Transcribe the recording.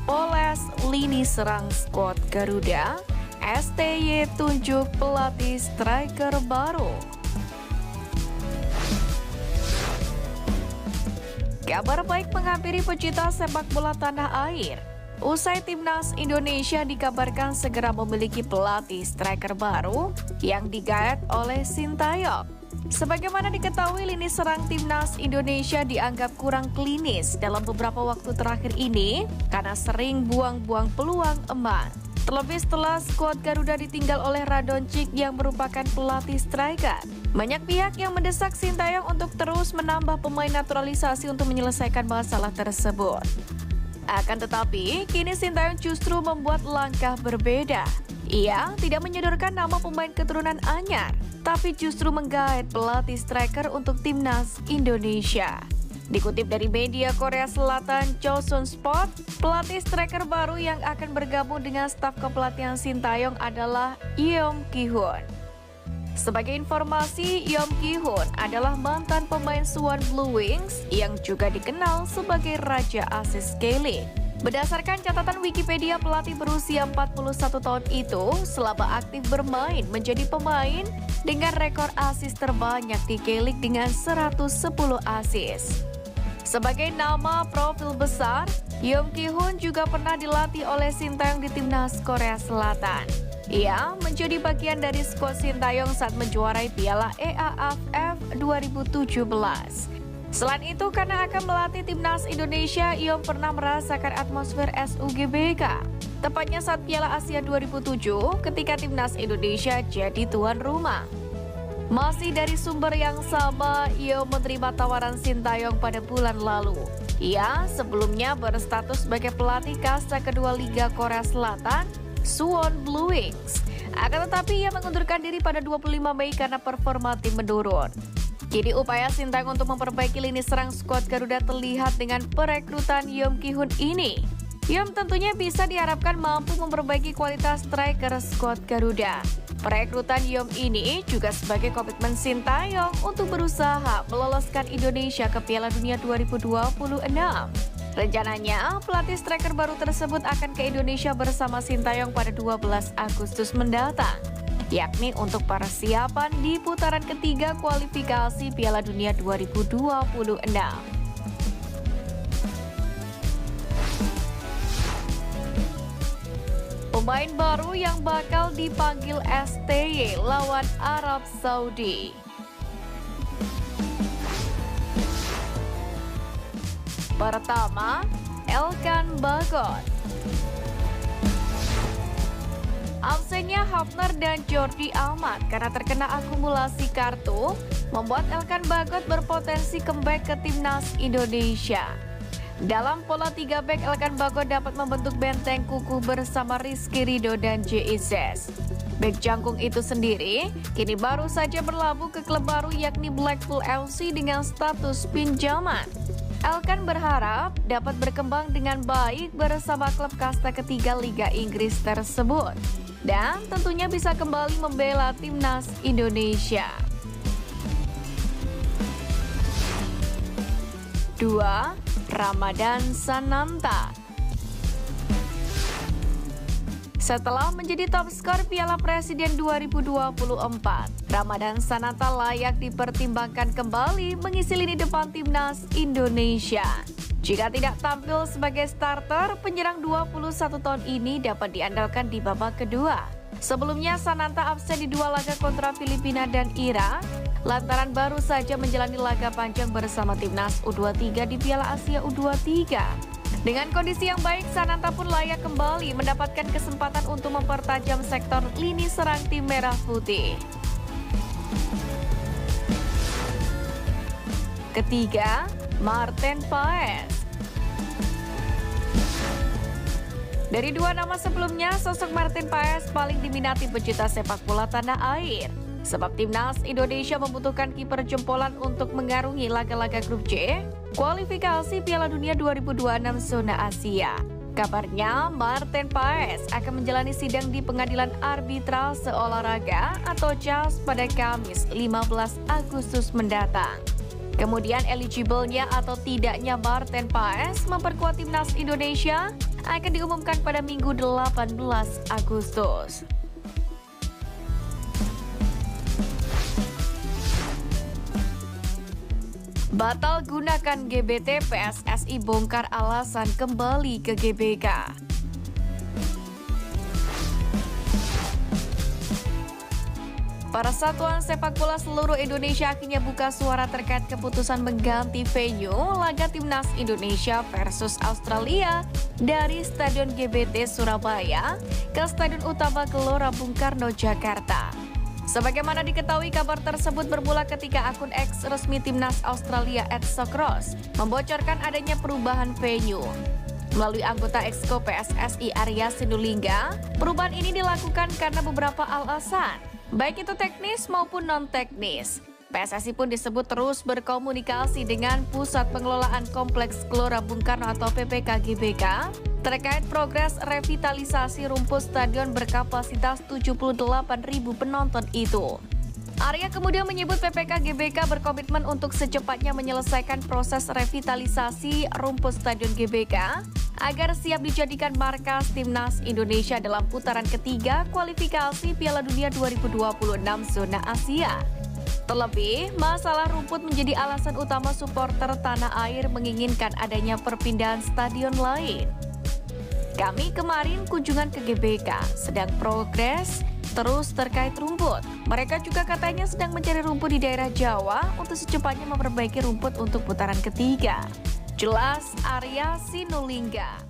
Poles lini serang skuad Garuda, STY tunjuk pelatih striker baru. Kabar baik menghampiri pecinta sepak bola tanah air. Usai timnas Indonesia dikabarkan segera memiliki pelatih striker baru yang digaet oleh Sintayong. Sebagaimana diketahui, lini serang timnas Indonesia dianggap kurang klinis dalam beberapa waktu terakhir ini karena sering buang-buang peluang emas. Terlebih setelah skuad Garuda ditinggal oleh Radonjic yang merupakan pelatih striker. Banyak pihak yang mendesak Sintayong untuk terus menambah pemain naturalisasi untuk menyelesaikan masalah tersebut. Akan tetapi, kini Sintayong justru membuat langkah berbeda. Ia tidak menyodorkan nama pemain keturunan anyar, tapi justru menggaet pelatih striker untuk timnas Indonesia. Dikutip dari media Korea Selatan Chosun Sport, pelatih striker baru yang akan bergabung dengan staf kepelatihan Sintayong adalah Yeom Ki-hoon. Sebagai informasi, Yeom Ki-hoon adalah mantan pemain Suwon Blue Wings yang juga dikenal sebagai Raja Asis K-League. Berdasarkan catatan Wikipedia, pelatih berusia 41 tahun itu selama aktif bermain menjadi pemain dengan rekor asis terbanyak di K-League dengan 110 asis. Sebagai nama profil besar, Yeom Ki-hoon juga pernah dilatih oleh Sintayong di timnas Korea Selatan. Ia menjadi bagian dari skuad Sintayong saat menjuarai Piala EAFF 2017. Selain itu, karena akan melatih timnas Indonesia, Yeom pernah merasakan atmosfer SUGBK. Tepatnya saat Piala Asia 2007 ketika timnas Indonesia jadi tuan rumah. Masih dari sumber yang sama, Yeom menerima tawaran Sintayong pada bulan lalu. Ia sebelumnya berstatus sebagai pelatih kasta kedua Liga Korea Selatan, Suwon Blue Wings. Akan tetapi ia mengundurkan diri pada 25 Mei karena performa tim menurun. Kini upaya Sintayong untuk memperbaiki lini serang skuad Garuda terlihat dengan perekrutan Yeom Ki-hoon ini. Yeom tentunya bisa diharapkan mampu memperbaiki kualitas striker skuad Garuda. Perekrutan Yeom ini juga sebagai komitmen Sintayong untuk berusaha meloloskan Indonesia ke Piala Dunia 2026. Rencananya, pelatih striker baru tersebut akan ke Indonesia bersama Sintayong pada 12 Agustus mendatang, yakni untuk persiapan di putaran ketiga kualifikasi Piala Dunia 2026. Pemain baru yang bakal dipanggil STY lawan Arab Saudi. Pertama, Elkan Bagot. Absennya Hafner dan Jordi Amat karena terkena akumulasi kartu membuat Elkan Bagot berpotensi comeback ke timnas Indonesia. Dalam pola 3 back, Elkan Bagot dapat membentuk benteng kukuh bersama Rizky Ridho dan JIZ. Bek jangkung itu sendiri kini baru saja berlabuh ke klub baru yakni Blackpool FC dengan status pinjaman. Elkan berharap dapat berkembang dengan baik bersama klub kasta ketiga Liga Inggris tersebut dan tentunya bisa kembali membela timnas Indonesia. 2. Ramadan Sananta. Setelah menjadi top skor Piala Presiden 2024, Ramadan Sananta layak dipertimbangkan kembali mengisi lini depan timnas Indonesia. Jika tidak tampil sebagai starter, penyerang 21 tahun ini dapat diandalkan di babak kedua. Sebelumnya, Sananta absen di 2 laga kontra Filipina dan Irak, lantaran baru saja menjalani laga panjang bersama timnas U23 di Piala Asia U23. Dengan kondisi yang baik, Sananta pun layak kembali mendapatkan kesempatan untuk mempertajam sektor lini serang tim Merah Putih. Ketiga, Marten Paes. Dari 2 nama sebelumnya, sosok Marten Paes paling diminati pecinta sepak bola tanah air. Sebab timnas Indonesia membutuhkan kiper jempolan untuk mengarungi laga-laga grup C, kualifikasi Piala Dunia 2026 zona Asia. Kabarnya, Marten Paes akan menjalani sidang di Pengadilan Arbitrase Olahraga atau CAS pada Kamis 15 Agustus mendatang. Kemudian eligible-nya atau tidaknya Marten Paes memperkuat timnas Indonesia akan diumumkan pada Minggu 18 Agustus. Batal gunakan GBT, PSSI bongkar alasan kembali ke GBK. Para satuan sepak bola seluruh Indonesia akhirnya buka suara terkait keputusan mengganti venue laga Timnas Indonesia versus Australia dari Stadion GBT Surabaya ke Stadion Utama Gelora Bung Karno, Jakarta. Sebagaimana diketahui, kabar tersebut bermula ketika akun X resmi Timnas Australia @socross membocorkan adanya perubahan venue. Melalui anggota Exco PSSI Arya Sinulinga, perubahan ini dilakukan karena beberapa alasan, baik itu teknis maupun non-teknis. PSSI pun disebut terus berkomunikasi dengan Pusat Pengelolaan Kompleks Gelora Bung Karno atau PPK GBK terkait progres revitalisasi rumput stadion berkapasitas 78.000 penonton itu. Arya kemudian menyebut PPK GBK berkomitmen untuk secepatnya menyelesaikan proses revitalisasi rumput stadion GBK agar siap dijadikan markas Timnas Indonesia dalam putaran ketiga kualifikasi Piala Dunia 2026 zona Asia. Terlebih, masalah rumput menjadi alasan utama supporter tanah air menginginkan adanya perpindahan stadion lain. Kami kemarin kunjungan ke GBK, sedang progres terus terkait rumput. Mereka juga katanya sedang mencari rumput di daerah Jawa untuk secepatnya memperbaiki rumput untuk putaran ketiga. Jelas Arya Sinulinga.